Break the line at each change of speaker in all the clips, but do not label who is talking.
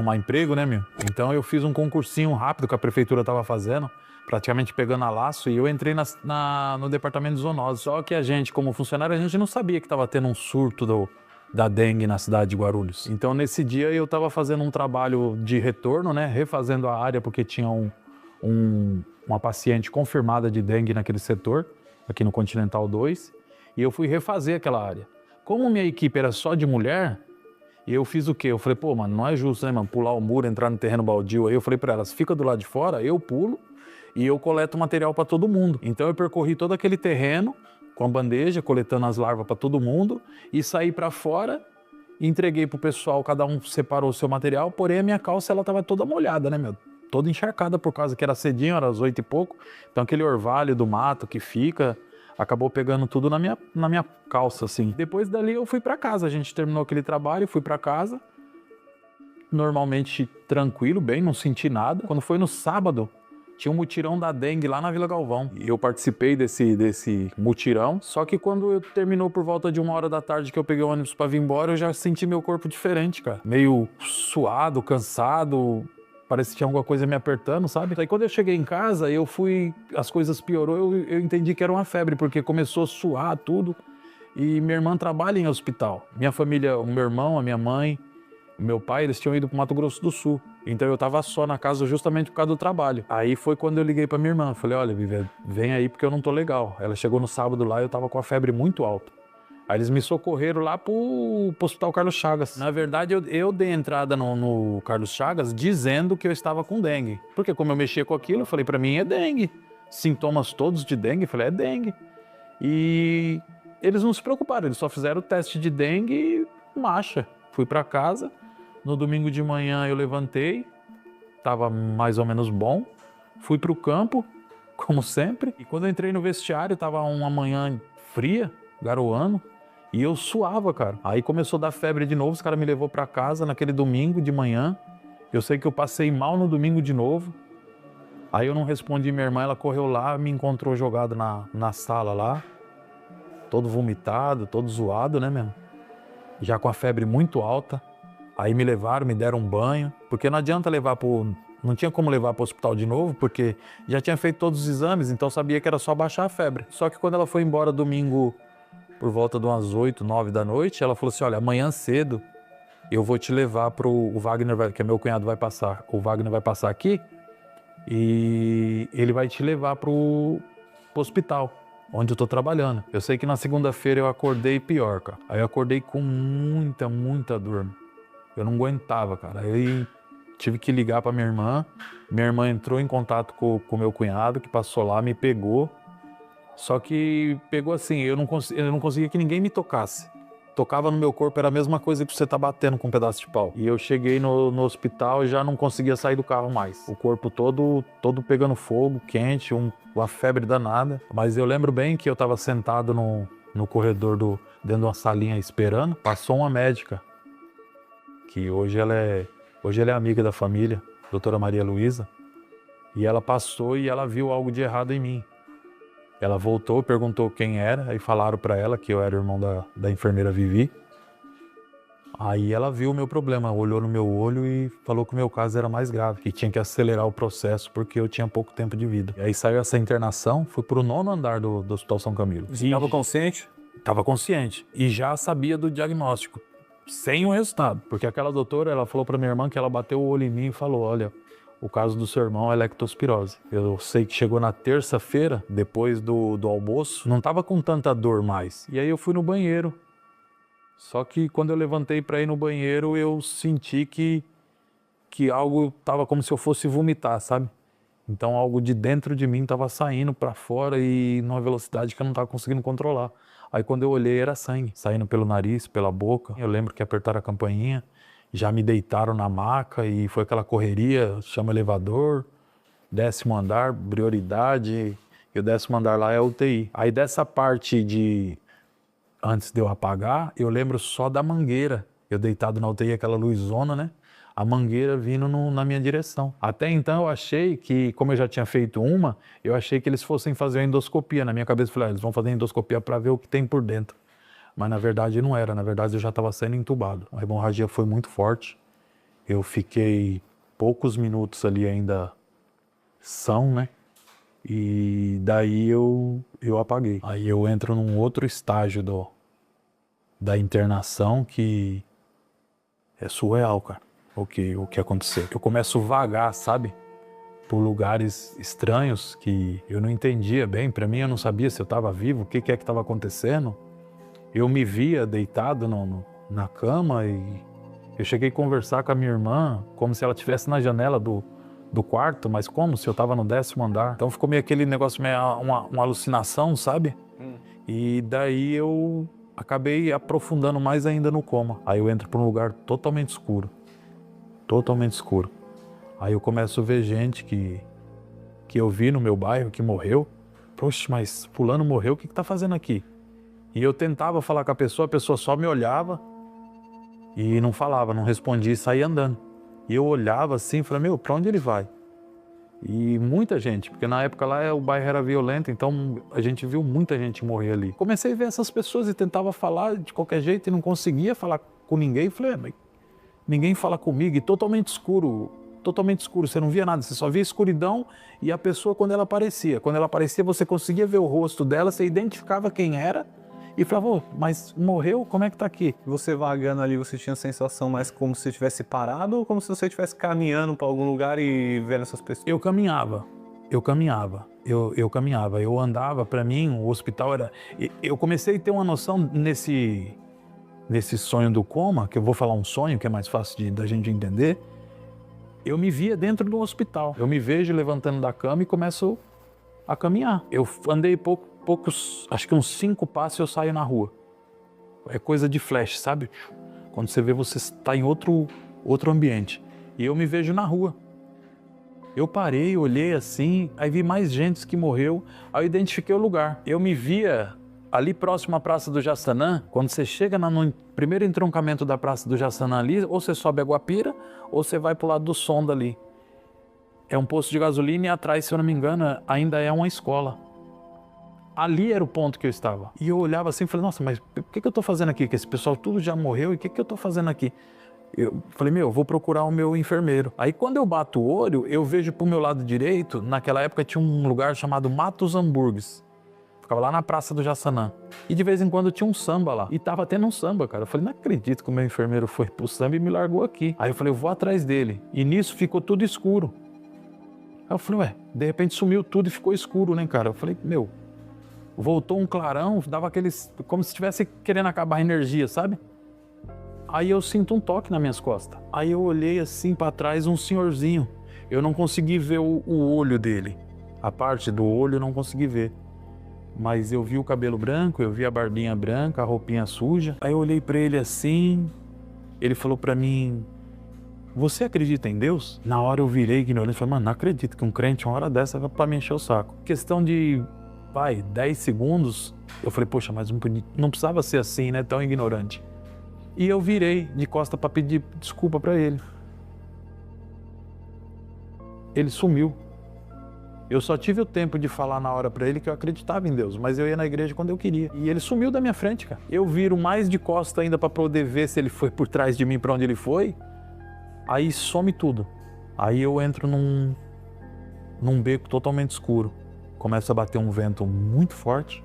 arrumar emprego, né, meu? Então eu fiz um concursinho rápido que a prefeitura tava fazendo, praticamente pegando a laço, e eu entrei no departamento de zoonose. Só que a gente, como funcionário, a gente não sabia que tava tendo um surto da dengue na cidade de Guarulhos. Então nesse dia eu tava fazendo um trabalho de retorno, né, refazendo a área, porque tinha uma paciente confirmada de dengue naquele setor, aqui no Continental 2, e eu fui refazer aquela área. Como minha equipe era só de mulher, eu fiz o quê? Eu falei, pô, mano, não é justo, né, mano, pular o muro, entrar no terreno baldio. Aí eu falei pra elas, fica do lado de fora, eu pulo e eu coleto material pra todo mundo. Então eu percorri todo aquele terreno com a bandeja, coletando as larvas pra todo mundo, e saí pra fora, entreguei pro pessoal, cada um separou o seu material, porém a minha calça, ela tava toda molhada, né, meu? Toda encharcada por causa que era cedinho, era às 8 e pouco, então aquele orvalho do mato que fica, acabou pegando tudo na minha calça, assim. Depois dali eu fui pra casa, a gente terminou aquele trabalho, fui pra casa, normalmente tranquilo, bem, não senti nada. Quando foi no sábado, tinha um mutirão da dengue lá na Vila Galvão. E eu participei desse mutirão, só que quando eu terminou por volta de 1h da tarde que eu peguei o ônibus pra vir embora, eu já senti meu corpo diferente, cara. Meio suado, cansado, parece que tinha alguma coisa me apertando, sabe? Aí quando eu cheguei em casa, as coisas piorou, eu entendi que era uma febre, porque começou a suar tudo. E minha irmã trabalha em hospital. Minha família, o meu irmão, a minha mãe, o meu pai, eles tinham ido pro Mato Grosso do Sul. Então eu tava só na casa justamente por causa do trabalho. Aí foi quando eu liguei pra minha irmã. Falei, olha, Vivi, vem aí porque eu não tô legal. Ela chegou no sábado lá e eu tava com a febre muito alta. Aí eles me socorreram lá pro Hospital Carlos Chagas. Na verdade, eu dei entrada no Carlos Chagas dizendo que eu estava com dengue. Porque como eu mexia com aquilo, eu falei, pra mim é dengue. Sintomas todos de dengue, eu falei, é dengue. E eles não se preocuparam, eles só fizeram o teste de dengue e marcha. Fui pra casa, no domingo de manhã eu levantei, tava mais ou menos bom. Fui pro campo, como sempre. E quando eu entrei no vestiário, tava uma manhã fria, garoando. E eu suava, cara. Aí começou a dar febre de novo, os caras me levou pra casa naquele domingo de manhã. Eu sei que eu passei mal no domingo de novo. Aí eu não respondi minha irmã, ela correu lá, me encontrou jogado na sala lá. Todo vomitado, todo zoado, né, mesmo? Já com a febre muito alta. Aí me levaram, me deram um banho. Porque não adianta levar não tinha como levar para o hospital de novo, porque já tinha feito todos os exames, então sabia que era só baixar a febre. Só que quando ela foi embora domingo, por volta de umas 8, 9 da noite, ela falou assim, olha, amanhã cedo eu vou te levar o Wagner, que é meu cunhado, vai passar. O Wagner vai passar aqui e ele vai te levar pro hospital, onde eu tô trabalhando. Eu sei que na segunda-feira eu acordei pior, cara. Aí eu acordei com muita dor. Eu não aguentava, cara. Aí tive que ligar pra minha irmã. Minha irmã entrou em contato com o meu cunhado, que passou lá, me pegou. Só que pegou assim, eu não conseguia que ninguém me tocasse. Tocava no meu corpo, era a mesma coisa que você tá batendo com um pedaço de pau. E eu cheguei no hospital e já não conseguia sair do carro mais. O corpo todo pegando fogo, quente, uma febre danada. Mas eu lembro bem que eu tava sentado no corredor dentro de uma salinha esperando. Passou uma médica, que hoje ela é amiga da família, doutora Maria Luísa. E ela passou e ela viu algo de errado em mim. Ela voltou, perguntou quem era, aí falaram pra ela que eu era irmão da enfermeira Vivi. Aí ela viu o meu problema, olhou no meu olho e falou que o meu caso era mais grave, que tinha que acelerar o processo porque eu tinha pouco tempo de vida. E aí saiu essa internação, fui pro 9º andar do Hospital São Camilo.
Você estava consciente?
Estava consciente e já sabia do diagnóstico, sem o resultado. Porque aquela doutora, ela falou pra minha irmã que ela bateu o olho em mim e falou, olha, o caso do seu irmão é leptospirose. Eu sei que chegou na terça-feira, depois do almoço, não tava com tanta dor mais. E aí eu fui no banheiro. Só que quando eu levantei para ir no banheiro, eu senti que algo tava como se eu fosse vomitar, sabe? Então algo de dentro de mim tava saindo para fora e numa velocidade que eu não tava conseguindo controlar. Aí quando eu olhei era sangue, saindo pelo nariz, pela boca. Eu lembro que apertaram a campainha, já me deitaram na maca e foi aquela correria, chama elevador, 10º andar, prioridade, e o 10º andar lá é UTI. Aí dessa parte antes de eu apagar, eu lembro só da mangueira. Eu deitado na UTI, aquela luzona, né? A mangueira vindo na minha direção. Até então eu achei que, como eu já tinha feito eu achei que eles fossem fazer a endoscopia. Na minha cabeça eu falei, eles vão fazer a endoscopia para ver o que tem por dentro. Mas na verdade não era, na verdade eu já estava sendo entubado. A hemorragia foi muito forte. Eu fiquei poucos minutos ali ainda são, né? E daí eu apaguei. Aí eu entro num outro estágio da internação que é surreal, cara. O que aconteceu. Eu começo a vagar, sabe? Por lugares estranhos que eu não entendia bem. Pra mim, eu não sabia se eu tava vivo, o que é que tava acontecendo. Eu me via deitado na cama e eu cheguei a conversar com a minha irmã como se ela estivesse na janela do quarto, mas como se eu tava no 10º andar. Então ficou meio aquele negócio, meio uma alucinação, sabe? E daí eu acabei aprofundando mais ainda no coma. Aí eu entro para um lugar totalmente escuro. Totalmente escuro. Aí eu começo a ver gente que eu vi no meu bairro que morreu. Poxa, mas fulano morreu, o que tá fazendo aqui? E eu tentava falar com a pessoa só me olhava e não falava, não respondia e saía andando. E eu olhava assim e falei, meu, pra onde ele vai? E muita gente, porque na época lá o bairro era violento, então a gente viu muita gente morrer ali. Comecei a ver essas pessoas e tentava falar de qualquer jeito e não conseguia falar com ninguém. Falei, mas ninguém fala comigo, e totalmente escuro, você não via nada, você só via escuridão e a pessoa quando ela aparecia. Quando ela aparecia você conseguia ver o rosto dela, você identificava quem era e falava, oh, mas morreu? Como é que tá aqui?
Você vagando ali, você tinha a sensação mais como se você estivesse parado ou como se você estivesse caminhando para algum lugar e vendo essas pessoas?
Eu caminhava. Eu andava, para mim, o hospital era... Eu comecei a ter uma noção nesse sonho do coma, que eu vou falar um sonho, que é mais fácil da gente entender. Eu me via dentro do hospital. Eu me vejo levantando da cama e começo a caminhar. Eu andei poucos, acho que uns 5 passos eu saio na rua. É coisa de flash, sabe? Quando você vê, você está em outro ambiente. E eu me vejo na rua. Eu parei, olhei assim, aí vi mais gente que morreu, aí eu identifiquei o lugar. Eu me via ali próximo à Praça do Jaçanã. Quando você chega no primeiro entroncamento da Praça do Jaçanã ali, ou você sobe a Guapira, ou você vai pro lado do Sonda ali. É um posto de gasolina e atrás, se eu não me engano, ainda é uma escola. Ali era o ponto que eu estava. E eu olhava assim e falei, nossa, mas o que eu tô fazendo aqui? Que esse pessoal tudo já morreu e o que eu tô fazendo aqui? Eu falei, eu vou procurar o meu enfermeiro. Aí quando eu bato o olho, eu vejo pro meu lado direito, naquela época tinha um lugar chamado Matos Hambúrgueres. Ficava lá na Praça do Jaçanã. E de vez em quando tinha um samba lá. E tava tendo um samba, cara. Eu falei, não acredito que o meu enfermeiro foi pro samba e me largou aqui. Aí eu falei, eu vou atrás dele. E nisso ficou tudo escuro. Aí eu falei, de repente sumiu tudo e ficou escuro, né, cara? Eu falei, voltou um clarão, dava aqueles... como se estivesse querendo acabar a energia, sabe? Aí eu sinto um toque nas minhas costas. Aí eu olhei assim pra trás, um senhorzinho. Eu não consegui ver o olho dele. A parte do olho eu não consegui ver. Mas eu vi o cabelo branco, eu vi a barbinha branca, a roupinha suja. Aí eu olhei pra ele assim, ele falou pra mim, você acredita em Deus? Na hora eu virei ignorante, falei, mano, não acredito que um crente uma hora dessa vai pra me encher o saco. Questão de, 10 segundos, eu falei, poxa, mas não precisava ser assim, né, tão ignorante. E eu virei de costa pra pedir desculpa pra ele. Ele sumiu. Eu só tive o tempo de falar na hora pra ele que eu acreditava em Deus, mas eu ia na igreja quando eu queria. E ele sumiu da minha frente, cara. Eu viro mais de costa ainda pra poder ver se ele foi por trás de mim, pra onde ele foi. Aí some tudo. Aí eu entro num beco totalmente escuro. Começa a bater um vento muito forte.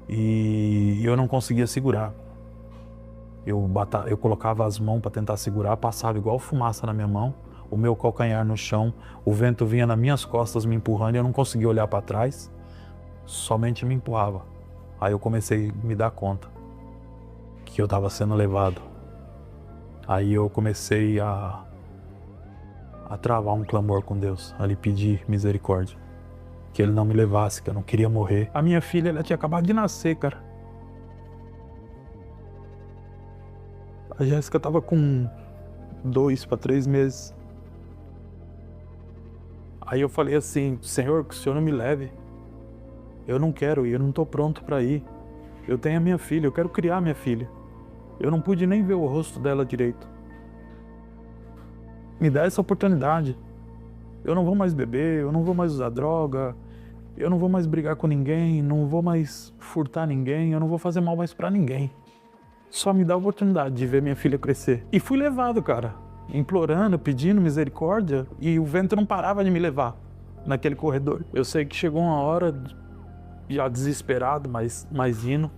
E eu não conseguia segurar. Eu colocava as mãos pra tentar segurar, passava igual fumaça na minha mão. O meu calcanhar no chão, o vento vinha nas minhas costas me empurrando e eu não conseguia olhar para trás, somente me empurrava. Aí eu comecei a me dar conta que eu estava sendo levado. Aí eu comecei a travar um clamor com Deus, a lhe pedir misericórdia, que Ele não me levasse, que eu não queria morrer. A minha filha, ela tinha acabado de nascer, cara. A Jéssica estava com 2 para 3 meses. Aí eu falei assim, Senhor, que o Senhor não me leve. Eu não quero ir, eu não estou pronto para ir. Eu tenho a minha filha, eu quero criar minha filha. Eu não pude nem ver o rosto dela direito. Me dá essa oportunidade. Eu não vou mais beber, eu não vou mais usar droga, eu não vou mais brigar com ninguém, não vou mais furtar ninguém, eu não vou fazer mal mais para ninguém. Só me dá a oportunidade de ver minha filha crescer. E fui levado, cara. implorando, pedindo misericórdia, e o vento não parava de me levar naquele corredor. Eu sei que chegou uma hora, já desesperado, mas indo,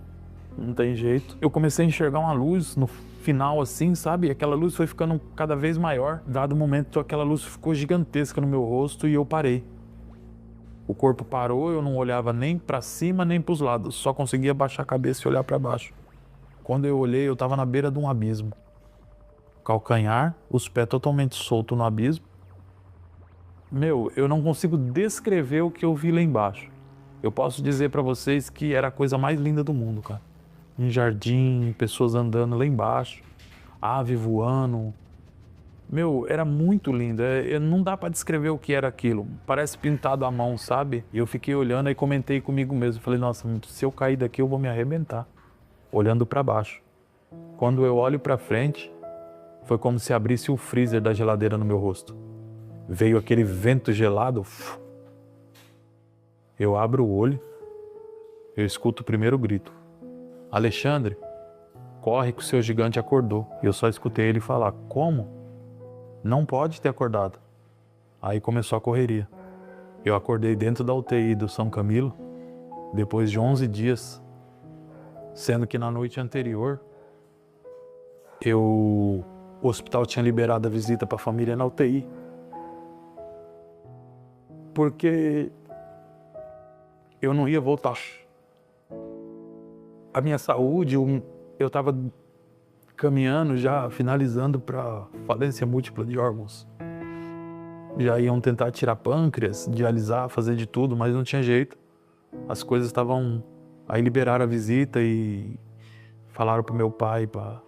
não tem jeito. Eu comecei a enxergar uma luz no final assim, sabe? E aquela luz foi ficando cada vez maior. Dado momento, aquela luz ficou gigantesca no meu rosto e eu parei. O corpo parou, eu não olhava nem para cima nem para os lados, só conseguia baixar a cabeça e olhar para baixo. Quando eu olhei, eu estava na beira de um abismo. Calcanhar, os pés totalmente soltos no abismo. Meu, eu não consigo descrever o que eu vi lá embaixo. Eu posso dizer para vocês que era a coisa mais linda do mundo, cara. Um jardim, pessoas andando lá embaixo, ave voando. Meu, era muito lindo. Não dá para descrever o que era aquilo. Parece pintado à mão, sabe? E eu fiquei olhando e comentei comigo mesmo. Falei, nossa, se eu cair daqui eu vou me arrebentar. Olhando para baixo. Quando eu olho para frente, foi como se abrisse o freezer da geladeira no meu rosto. Veio aquele vento gelado. Eu abro o olho, eu escuto o primeiro grito. Alexandre, corre que o seu gigante acordou. E eu só escutei ele falar, como? Não pode ter acordado. Aí começou a correria. Eu acordei dentro da UTI do São Camilo, depois de 11 dias, sendo que na noite anterior, o hospital tinha liberado a visita para a família na UTI. Porque eu não ia voltar. A minha saúde, eu estava caminhando já, finalizando para falência múltipla de órgãos. Já iam tentar tirar pâncreas, dialisar, fazer de tudo, mas não tinha jeito. As coisas estavam... Aí liberaram a visita e falaram pro meu pai, pra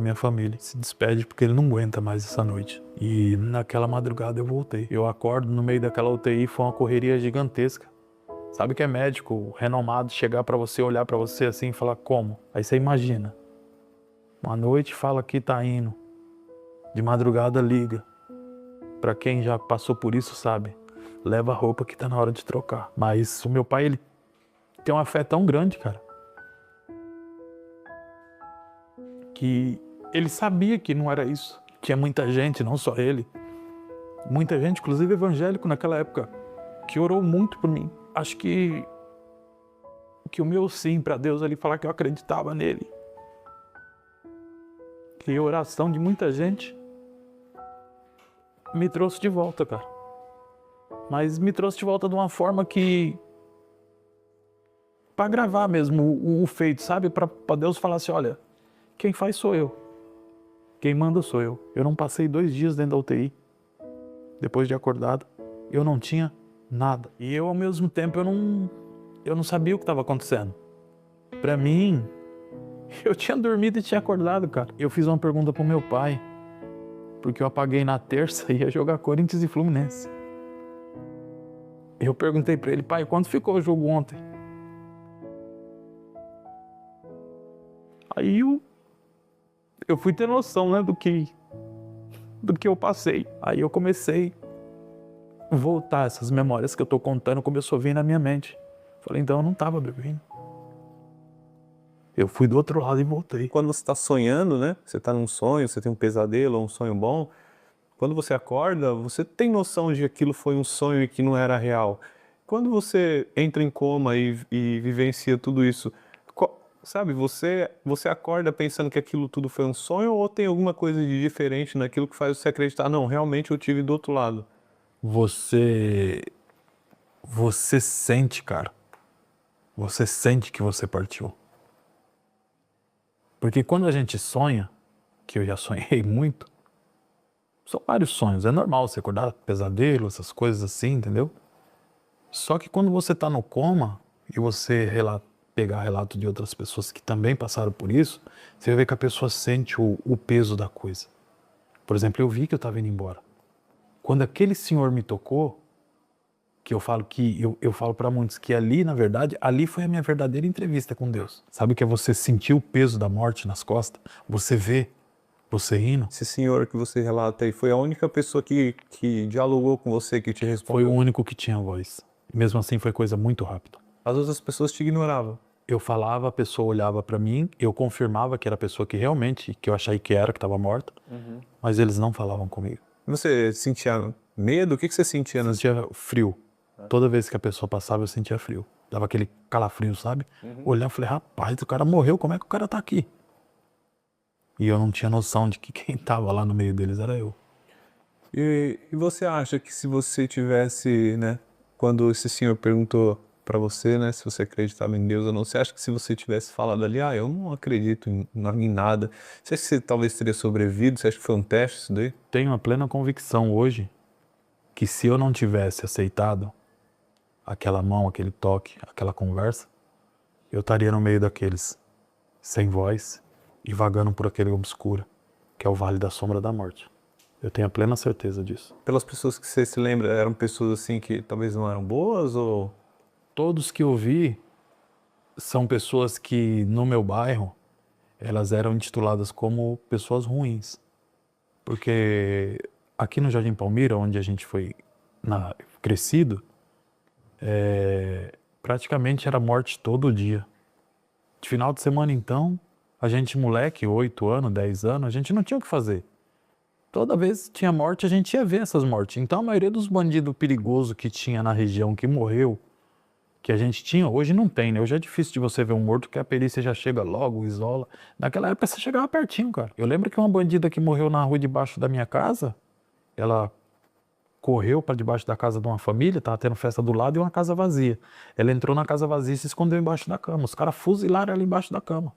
minha família, se despede porque ele não aguenta mais essa noite. E naquela madrugada eu voltei. Eu acordo no meio daquela UTI, foi uma correria gigantesca. Sabe que é médico renomado chegar pra você, olhar pra você assim e falar como? Aí você imagina. Uma noite fala que tá indo. De madrugada liga. Pra quem já passou por isso sabe. Leva a roupa que tá na hora de trocar. Mas o meu pai, ele tem uma fé tão grande, cara. Que ele sabia que não era isso. Tinha muita gente, não só ele. Muita gente, inclusive evangélico naquela época, que orou muito por mim. Acho que o meu sim para Deus ali falar que eu acreditava nele. Que a oração de muita gente me trouxe de volta, cara. Mas me trouxe de volta de uma forma que... para gravar mesmo o feito, sabe? Para Deus falar assim, olha, quem faz sou eu. Quem manda sou eu. Eu não passei 2 dias dentro da UTI. Depois de acordado, eu não tinha nada. E eu, ao mesmo tempo, eu não sabia o que estava acontecendo. Pra mim, eu tinha dormido e tinha acordado, cara. Eu fiz uma pergunta pro meu pai, porque eu apaguei na terça e ia jogar Corinthians e Fluminense. Eu perguntei pra ele, pai, quanto ficou o jogo ontem? Aí eu fui ter noção, né, do que eu passei. Aí eu comecei a voltar, essas memórias que eu tô contando, começou a vir na minha mente. Falei, então eu não tava bebendo. Eu fui do outro lado e voltei.
Quando você está sonhando, né? Você está num sonho, você tem um pesadelo ou um sonho bom. Quando você acorda, você tem noção de que aquilo foi um sonho e que não era real. Quando você entra em coma e vivencia tudo isso, sabe, você acorda pensando que aquilo tudo foi um sonho ou tem alguma coisa de diferente naquilo que faz você acreditar, não, realmente eu tive do outro lado?
Você sente, cara. Você sente que você partiu. Porque quando a gente sonha, que eu já sonhei muito, são vários sonhos. É normal você acordar pesadelo, essas coisas assim, entendeu? Só que quando você tá no coma e você pegar relato de outras pessoas que também passaram por isso, você vai ver que a pessoa sente o peso da coisa. Por exemplo, eu vi que eu estava indo embora. Quando aquele senhor me tocou, que eu falo para muitos que ali, na verdade, ali foi a minha verdadeira entrevista com Deus. Sabe o que é você sentir o peso da morte nas costas? Você vê, você indo.
Esse senhor que você relata aí foi a única pessoa que dialogou com você, que te respondeu?
Foi o único que tinha voz. Mesmo assim, foi coisa muito rápida.
As outras pessoas te ignoravam?
Eu falava, a pessoa olhava pra mim, eu confirmava que era a pessoa que realmente, que eu achei que era, que estava morta, mas eles não falavam comigo.
Você sentia medo? O que você sentia?
Eu sentia frio. Toda vez que a pessoa passava, eu sentia frio. Dava aquele calafrio, sabe? Olhava e falei, rapaz, o cara morreu, como é que o cara tá aqui? E eu não tinha noção de que quem tava lá no meio deles era eu.
E você acha que se você tivesse, né, quando esse senhor perguntou pra você, né, se você acreditava em Deus ou não, você acha que se você tivesse falado ali, eu não acredito em nada, você acha que você talvez teria sobrevivido? Você acha que foi um teste isso daí?
Tenho a plena convicção hoje que se eu não tivesse aceitado aquela mão, aquele toque, aquela conversa, eu estaria no meio daqueles, sem voz e vagando por aquele obscuro, que é o Vale da Sombra da Morte. Eu tenho a plena certeza disso.
Pelas pessoas que você se lembra, eram pessoas assim que talvez não eram boas ou...
Todos que eu vi são pessoas que, no meu bairro, elas eram intituladas como pessoas ruins. Porque aqui no Jardim Palmira, onde a gente foi crescido, praticamente era morte todo dia. De final de semana, então, a gente, moleque, 8 anos, 10 anos, a gente não tinha o que fazer. Toda vez que tinha morte, a gente ia ver essas mortes. Então, a maioria dos bandidos perigosos que tinha na região, que morreu, que a gente tinha, hoje não tem, né? Hoje é difícil de você ver um morto que a perícia já chega logo, isola. Naquela época você chegava pertinho, cara. Eu lembro que uma bandida que morreu na rua debaixo da minha casa, ela correu para debaixo da casa de uma família, tava tendo festa do lado e uma casa vazia. Ela entrou na casa vazia e se escondeu embaixo da cama. Os caras fuzilaram ela embaixo da cama.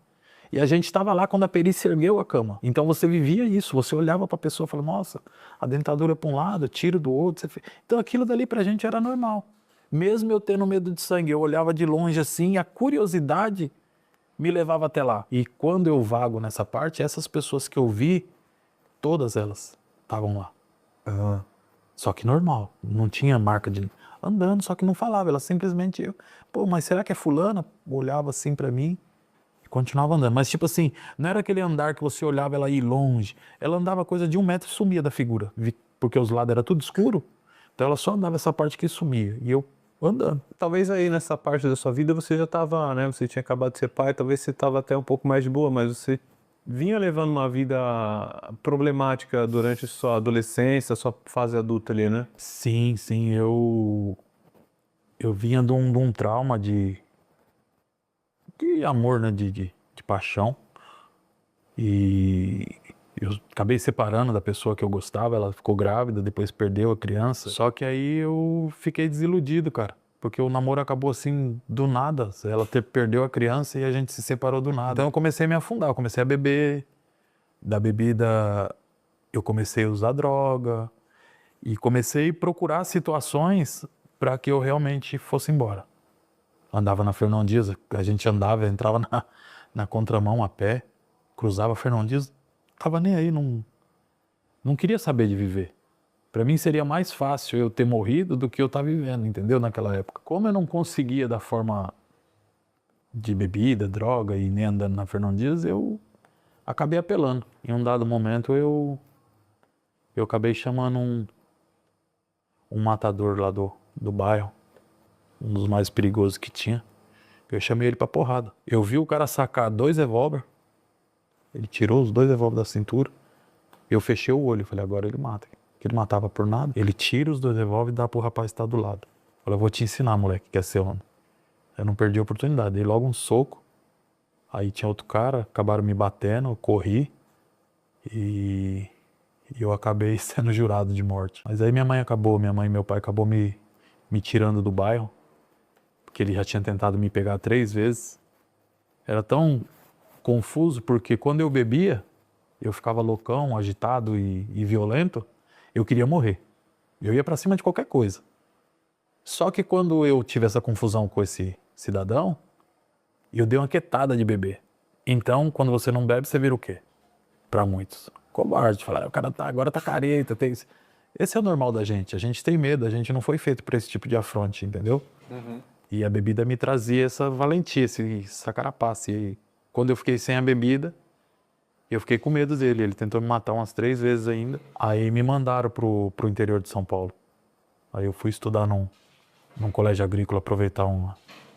E a gente estava lá quando a perícia ergueu a cama. Então você vivia isso, você olhava para a pessoa e falava, nossa, a dentadura para um lado, tiro do outro. Então aquilo dali pra gente era normal. Mesmo eu tendo medo de sangue, eu olhava de longe assim, e a curiosidade me levava até lá. E quando eu vago nessa parte, essas pessoas que eu vi, todas elas estavam lá. Só que normal, não tinha marca de andando, só que não falava, ela simplesmente, pô, mas será que é fulana? Olhava assim pra mim e continuava andando. Mas tipo assim, não era aquele andar que você olhava ela ir longe, ela andava coisa de 1 metro e sumia da figura, porque os lados era tudo escuro, então ela só andava essa parte que sumia, e eu andando.
Talvez aí nessa parte da sua vida você já estava, né? Você tinha acabado de ser pai, talvez você estava até um pouco mais de boa, mas você vinha levando uma vida problemática durante sua adolescência, sua fase adulta ali, né?
Sim, sim, eu vinha de um trauma de amor, né? De paixão. E eu acabei separando da pessoa que eu gostava, ela ficou grávida, depois perdeu a criança. Só que aí eu fiquei desiludido, cara. Porque o namoro acabou assim, do nada. Ela perdeu a criança e a gente se separou do nada. Então eu comecei a me afundar, eu comecei a beber. Da bebida eu comecei a usar droga. E comecei a procurar situações para que eu realmente fosse embora. Andava na Fernão Dias, a gente andava, entrava na contramão a pé, cruzava a Fernão Dias, tava nem aí, não queria saber de viver. Para mim seria mais fácil eu ter morrido do que eu estar vivendo, entendeu? Naquela época. Como eu não conseguia da forma de bebida, droga e nem andando na Fernão Dias, eu acabei apelando. Em um dado momento eu acabei chamando um matador lá do bairro, um dos mais perigosos que tinha. Eu chamei ele pra porrada. Eu vi o cara sacar 2 revólver, ele tirou os 2 revólver da cintura, eu fechei o olho, falei, agora ele mata. Que ele matava por nada. Ele tira os 2 revólver e dá pro rapaz que tá do lado. Falei, eu vou te ensinar, moleque, que é seu homem. Eu não perdi a oportunidade, dei logo um soco, aí tinha outro cara, acabaram me batendo, eu corri e eu acabei sendo jurado de morte. Mas aí minha mãe e meu pai acabou me tirando do bairro, porque ele já tinha tentado me pegar 3 vezes. Era tão confuso, porque quando eu bebia, eu ficava loucão, agitado e violento, eu queria morrer. Eu ia pra cima de qualquer coisa. Só que quando eu tive essa confusão com esse cidadão, eu dei uma quietada de beber. Então, quando você não bebe, você vira o quê? Pra muitos. Covarde. Falar, o cara agora tá careta. Esse é o normal da gente. A gente tem medo, a gente não foi feito pra esse tipo de afronte, entendeu? E a bebida me trazia essa valentia, essa carapaça. E quando eu fiquei sem a bebida, eu fiquei com medo dele. Ele tentou me matar umas 3 vezes ainda. Aí me mandaram pro interior de São Paulo. Aí eu fui estudar num colégio agrícola, aproveitar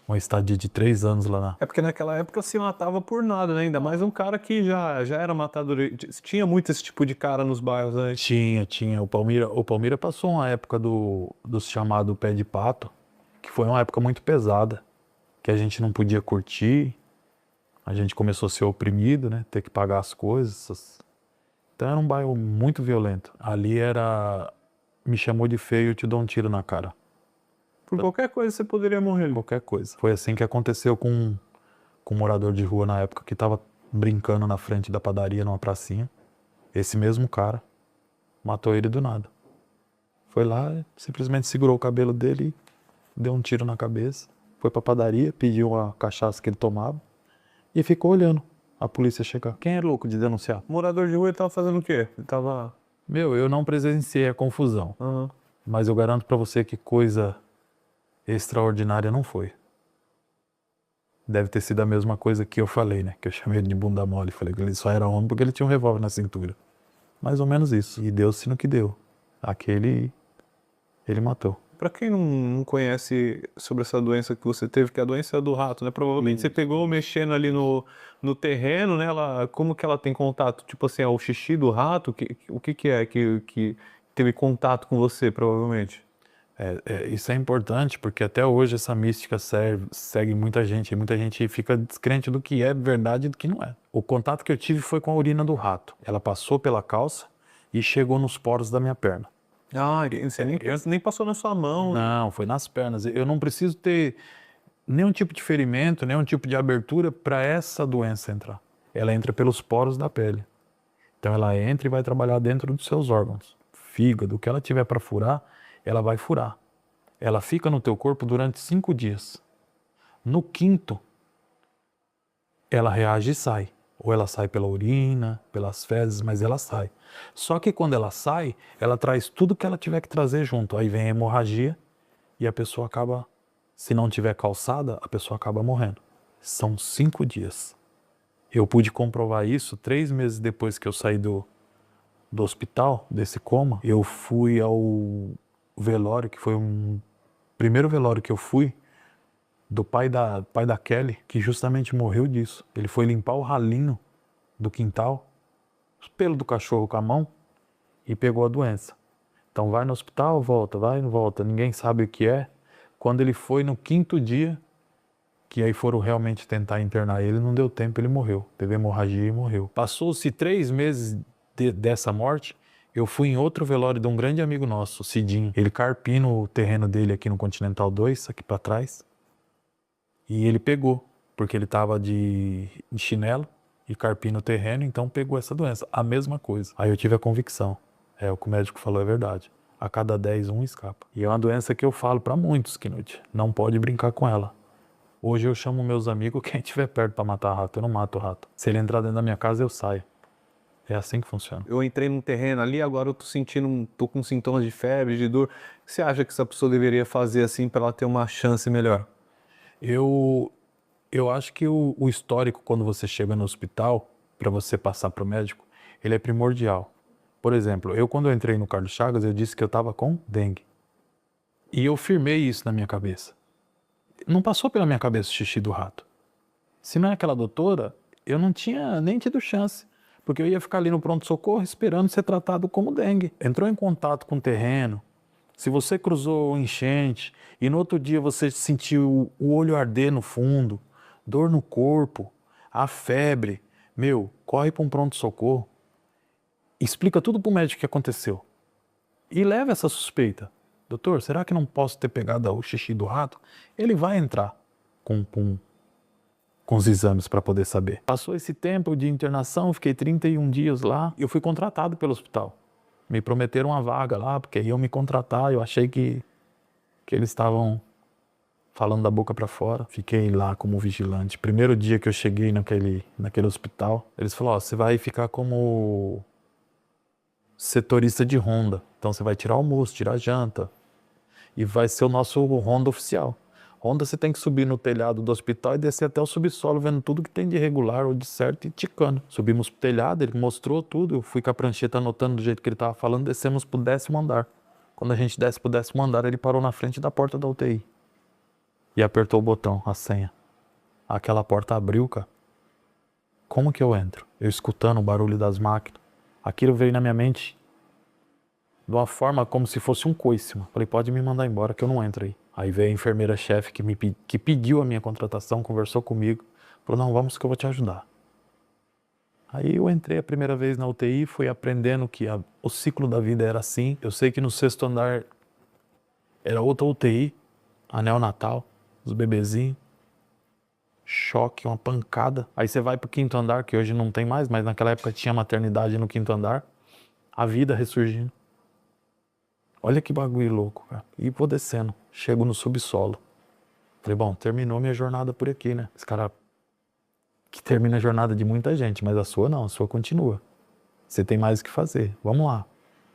uma estadia de 3 anos lá na...
É porque naquela época se matava por nada, né? Ainda mais um cara que já era matador. Tinha muito esse tipo de cara nos bairros, né?
Tinha. O Palmira passou uma época do chamado pé de pato, que foi uma época muito pesada, que a gente não podia curtir, a gente começou a ser oprimido, né? Ter que pagar as coisas. Então era um bairro muito violento. Ali era... Me chamou de feio, eu te dou um tiro na cara.
Por qualquer coisa você poderia morrer.
Qualquer coisa. Foi assim que aconteceu com um morador de rua na época que tava brincando na frente da padaria numa pracinha. Esse mesmo cara matou ele do nada. Foi lá, simplesmente segurou o cabelo dele, deu um tiro na cabeça, foi pra padaria, pediu a cachaça que ele tomava e ficou olhando a polícia chegar. Quem é louco de denunciar?
O morador de rua ele tava fazendo o quê? Ele tava...
Eu não presenciei a confusão, mas eu garanto pra você que coisa extraordinária não foi. Deve ter sido a mesma coisa que eu falei, né? Que eu chamei ele de bunda mole. Falei que ele só era homem porque ele tinha um revólver na cintura. Mais ou menos isso. E deu-se no que deu. Aquele, ele matou.
Pra quem não conhece sobre essa doença que você teve, que é a doença do rato, né? Provavelmente você pegou mexendo ali no terreno, né? Como que ela tem contato? Tipo assim, é o xixi do rato? O que é que teve contato com você, provavelmente?
Isso é importante porque até hoje essa mística segue muita gente. E muita gente fica descrente do que é verdade e do que não é. O contato que eu tive foi com a urina do rato. Ela passou pela calça e chegou nos poros da minha perna.
Você nem passou na sua mão.
Não, foi nas pernas. Eu não preciso ter nenhum tipo de ferimento, nenhum tipo de abertura para essa doença entrar. Ela entra pelos poros da pele. Então ela entra e vai trabalhar dentro dos seus órgãos. Fígado, o que ela tiver para furar, ela vai furar. Ela fica no teu corpo durante 5 dias. No 5º, ela reage e sai. Ou ela sai pela urina, pelas fezes, mas ela sai. Só que quando ela sai, ela traz tudo que ela tiver que trazer junto. Aí vem a hemorragia e a pessoa acaba, se não tiver calçada, a pessoa acaba morrendo. São 5 dias. Eu pude comprovar isso 3 meses depois que eu saí do hospital, desse coma. Eu fui ao velório, que foi um primeiro velório que eu fui, do pai da Kelly, que justamente morreu disso. Ele foi limpar o ralinho do quintal, os pelos do cachorro com a mão, e pegou a doença. Então vai no hospital, volta, vai e não volta, ninguém sabe o que é. Quando ele foi no 5º dia, que aí foram realmente tentar internar ele, não deu tempo, ele morreu. Teve hemorragia e morreu. Passou-se 3 meses dessa morte, eu fui em outro velório de um grande amigo nosso, o Cidinho. Ele carpindo o terreno dele aqui no Continental 2, aqui pra trás. E ele pegou, porque ele tava de chinelo e carpindo o terreno, então pegou essa doença. A mesma coisa. Aí eu tive a convicção. O que o médico falou é verdade. A cada 10, um escapa. E é uma doença que eu falo pra muitos, Knut. Não pode brincar com ela. Hoje eu chamo meus amigos, quem estiver perto pra matar rato, eu não mato o rato. Se ele entrar dentro da minha casa, eu saio. É assim que funciona.
Eu entrei num terreno ali, agora eu tô com sintomas de febre, de dor. O que você acha que essa pessoa deveria fazer assim para ela ter uma chance melhor?
Eu acho que o histórico, quando você chega no hospital, para você passar para o médico, ele é primordial. Por exemplo, quando eu entrei no Carlos Chagas, eu disse que eu estava com dengue. E eu firmei isso na minha cabeça. Não passou pela minha cabeça o xixi do rato. Se não é aquela doutora, eu não tinha nem tido chance. Porque eu ia ficar ali no pronto-socorro esperando ser tratado como dengue. Entrou em contato com o terreno, se você cruzou enchente e no outro dia você sentiu o olho arder no fundo, dor no corpo, a febre, corre para um pronto-socorro. Explica tudo para o médico o que aconteceu. E leva essa suspeita. Doutor, será que não posso ter pegado o xixi do rato? Ele vai entrar com os exames para poder saber. Passou esse tempo de internação, fiquei 31 dias lá e eu fui contratado pelo hospital. Me prometeram uma vaga lá, porque iam me contratar. Eu achei que eles estavam falando da boca para fora. Fiquei lá como vigilante. Primeiro dia que eu cheguei naquele hospital, eles falaram, você vai ficar como setorista de ronda. Então você vai tirar almoço, tirar janta. E vai ser o nosso ronda oficial. Ronda você tem que subir no telhado do hospital e descer até o subsolo, vendo tudo que tem de irregular ou de certo e ticando. Subimos pro telhado, ele mostrou tudo, eu fui com a prancheta anotando do jeito que ele estava falando, descemos pro 10º andar. Quando a gente desce pro 10º andar, ele parou na frente da porta da UTI. e apertou o botão, a senha. Aquela porta abriu, cara. Como que eu entro? Eu escutando o barulho das máquinas. Aquilo veio na minha mente de uma forma como se fosse um coice, mano. Falei, pode me mandar embora que eu não entro aí. Aí veio a enfermeira-chefe que pediu a minha contratação, conversou comigo. Falou, não, vamos que eu vou te ajudar. Aí eu entrei a primeira vez na UTI, fui aprendendo que o ciclo da vida era assim. Eu sei que no 6º andar era outra UTI, a neonatal, os bebezinhos. Choque, uma pancada. Aí você vai pro 5º andar, que hoje não tem mais, mas naquela época tinha maternidade no 5º andar. A vida ressurgindo. Olha que bagulho louco, cara. E vou descendo. Chego no subsolo. Falei, bom, terminou minha jornada por aqui, né? Esse cara que termina a jornada de muita gente, mas a sua não, a sua continua. Você tem mais o que fazer, vamos lá.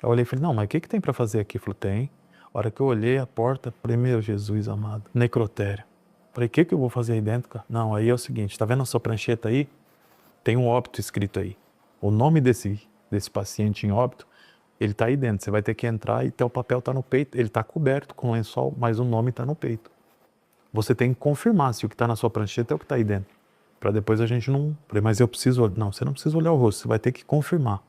Eu olhei e falei, não, mas o que tem pra fazer aqui? Falei, tem. A hora que eu olhei a porta, falei, meu Jesus amado, necrotério. Falei, o que eu vou fazer aí dentro, cara? Não, aí é o seguinte, tá vendo a sua prancheta aí? Tem um óbito escrito aí. O nome desse paciente em óbito, ele tá aí dentro. Você vai ter que entrar e o papel tá no peito. Ele tá coberto com lençol, mas o nome tá no peito. Você tem que confirmar se o que tá na sua prancheta é o que tá aí dentro. Pra depois a gente não... Falei, mas eu preciso... Não, você não precisa olhar o rosto, você vai ter que confirmar.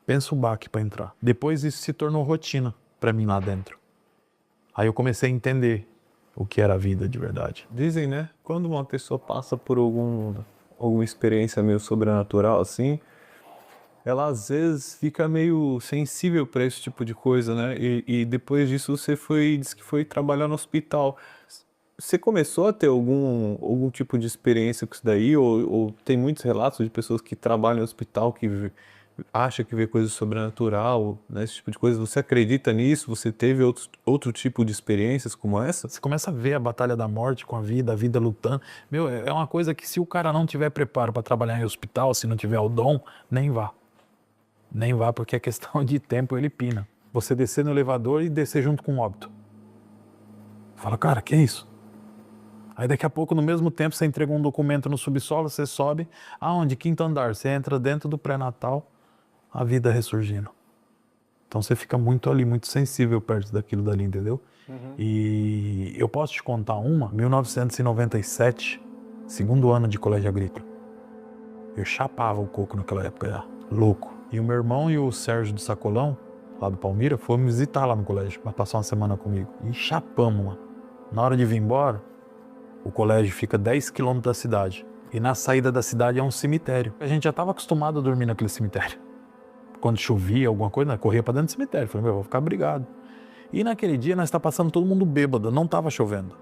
Pensa o baque pra entrar. Depois isso se tornou rotina pra mim lá dentro. Aí eu comecei a entender o que era a vida de verdade.
Dizem, né? Quando uma pessoa passa por alguma experiência meio sobrenatural, assim, ela às vezes fica meio sensível para esse tipo de coisa, né? E depois disso você disse que foi trabalhar no hospital. Você começou a ter algum tipo de experiência com isso daí? Ou tem muitos relatos de pessoas que trabalham no hospital que acham que vê coisa sobrenatural, né? Esse tipo de coisa. Você acredita nisso? Você teve outro tipo de experiências como essa?
Você começa a ver a batalha da morte com a vida lutando. Meu, é uma coisa que se o cara não tiver preparo para trabalhar em hospital, se não tiver o dom, nem vá. Nem vá, porque é questão de tempo, ele pina. Você descer no elevador e descer junto com o óbito. Fala, cara, que é isso? Aí daqui a pouco, no mesmo tempo, você entrega um documento no subsolo, você sobe. Aonde? 5º andar. Você entra dentro do pré-natal, a vida ressurgindo. Então você fica muito ali, muito sensível perto daquilo dali, entendeu? E eu posso te contar uma, 1997, 2º ano de colégio agrícola. Eu chapava o coco naquela época já, louco. E o meu irmão e o Sérgio do Sacolão, lá do Palmira, foram me visitar lá no colégio, pra passar uma semana comigo. E chapamos, mano. Na hora de vir embora, o colégio fica 10 quilômetros da cidade. E na saída da cidade é um cemitério. A gente já estava acostumado a dormir naquele cemitério. Quando chovia, alguma coisa, nós corria para dentro do cemitério. Falei, meu, eu vou ficar brigado. E naquele dia nós tá passando todo mundo bêbado, não estava chovendo.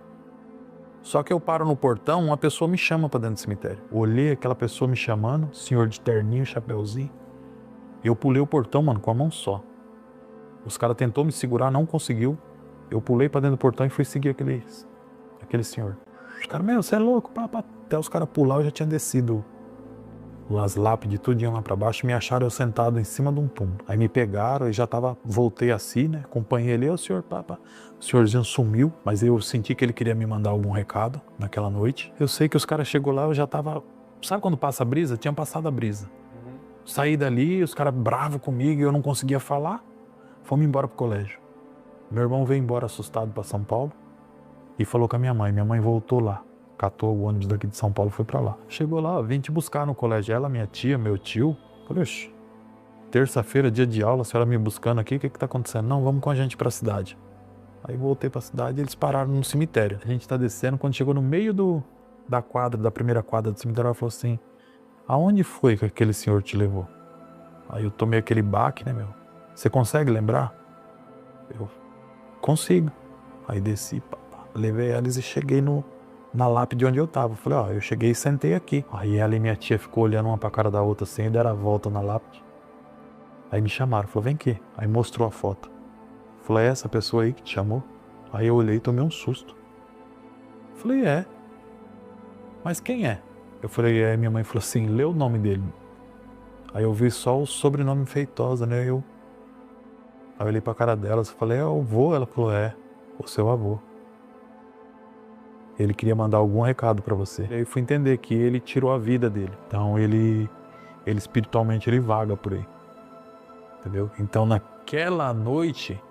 Só que eu paro no portão, uma pessoa me chama para dentro do cemitério. Olhei aquela pessoa me chamando, senhor de terninho, chapeuzinho. Eu pulei o portão, mano, com a mão só. Os caras tentou me segurar, não conseguiu. Eu pulei para dentro do portão e fui seguir aquele senhor. Os caras, meu, você é louco, pá. Até os caras pular, eu já tinha descido as lápides, tudinho lá pra baixo, me acharam eu sentado em cima de um túmulo. Aí me pegaram e já voltei assim, né, acompanhei ele, o senhor, pá. O senhorzinho sumiu, mas eu senti que ele queria me mandar algum recado naquela noite. Eu sei que os caras chegou lá, eu já tava, sabe quando passa a brisa? Tinha passado a brisa. Saí dali, os caras bravos comigo e eu não conseguia falar. Fomos embora pro colégio. Meu irmão veio embora assustado pra São Paulo e falou com a minha mãe. Minha mãe voltou lá, catou o ônibus daqui de São Paulo e foi pra lá. Chegou lá, vim te buscar no colégio. Ela, minha tia, meu tio. Falei, oxe, terça-feira, dia de aula, a senhora me buscando aqui, o que tá acontecendo? Não, vamos com a gente pra cidade. Aí voltei pra cidade e eles pararam no cemitério. A gente tá descendo, quando chegou no meio da primeira quadra do cemitério, ela falou assim, aonde foi que aquele senhor te levou? Aí eu tomei aquele baque, né, meu? Você consegue lembrar? Eu consigo. Aí desci, levei eles e cheguei na lápide onde eu tava. Falei, ó, eu cheguei e sentei aqui. Aí ela e minha tia ficou olhando uma pra cara da outra assim e deram a volta na lápide. Aí me chamaram, falou, vem aqui. Aí mostrou a foto. Falei, é essa pessoa aí que te chamou? Aí eu olhei e tomei um susto. Falei, é. Mas quem é? Eu falei, minha mãe falou assim, lê o nome dele. Aí eu vi só o sobrenome Feitosa, né? Aí eu olhei pra cara dela e falei, é o avô? Ela falou, é, o seu avô. Ele queria mandar algum recado pra você. E aí eu fui entender que ele tirou a vida dele. Então ele espiritualmente ele vaga por aí. Entendeu? Então naquela noite,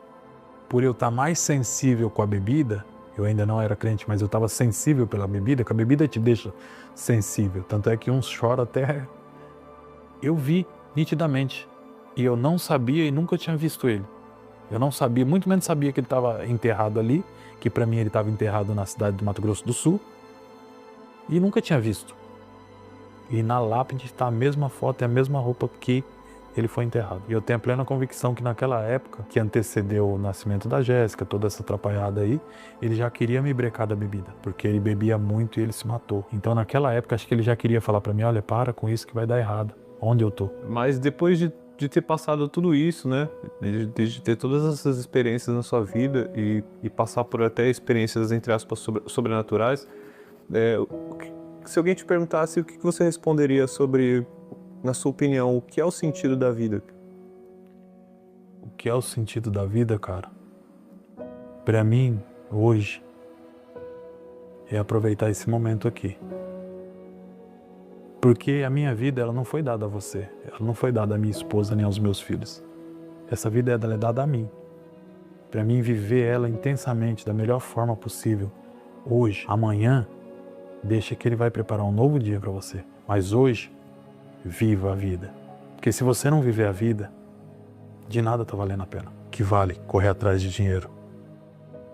por eu estar mais sensível com a bebida, Eu ainda não era crente, mas eu estava sensível pela bebida, que a bebida te deixa sensível. Tanto é que uns choram até... Eu vi nitidamente. E eu não sabia e nunca tinha visto ele. Eu não sabia, muito menos sabia que ele estava enterrado ali, que para mim ele estava enterrado na cidade do Mato Grosso do Sul. E nunca tinha visto. E na lápide está a mesma foto e a mesma roupa que ele foi enterrado. E eu tenho a plena convicção que naquela época, que antecedeu o nascimento da Jéssica, toda essa atrapalhada aí, ele já queria me brecar da bebida, porque ele bebia muito e ele se matou. Então naquela época, acho que ele já queria falar para mim, olha, para com isso que vai dar errado. Onde eu tô?
Mas depois de ter passado tudo isso, né? De ter todas essas experiências na sua vida e passar por até experiências, entre aspas, sobrenaturais, se alguém te perguntasse o que você responderia sobre, na sua opinião, o que é o sentido da vida?
O que é o sentido da vida, cara? Pra mim, hoje, é aproveitar esse momento aqui. Porque a minha vida, ela não foi dada a você. Ela não foi dada à minha esposa nem aos meus filhos. Essa vida é dada a mim. Pra mim viver ela intensamente, da melhor forma possível. Hoje, amanhã, deixa que ele vai preparar um novo dia pra você. Mas hoje, viva a vida. Porque se você não viver a vida, de nada tá valendo a pena. Que vale correr atrás de dinheiro.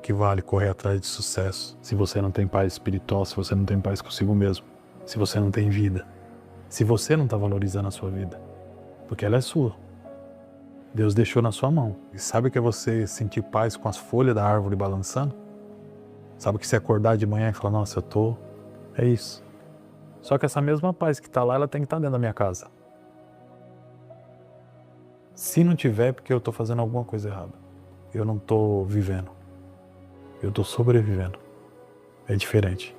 Que vale correr atrás de sucesso. Se você não tem paz espiritual, se você não tem paz consigo mesmo. Se você não tem vida. Se você não tá valorizando a sua vida. Porque ela é sua. Deus deixou na sua mão. E sabe o que é você sentir paz com as folhas da árvore balançando? Sabe que você acordar de manhã e falar, nossa, eu tô... É isso. Só que essa mesma paz que tá lá, ela tem que estar dentro da minha casa. Se não tiver, é porque eu tô fazendo alguma coisa errada. Eu não tô vivendo. Eu tô sobrevivendo. É diferente.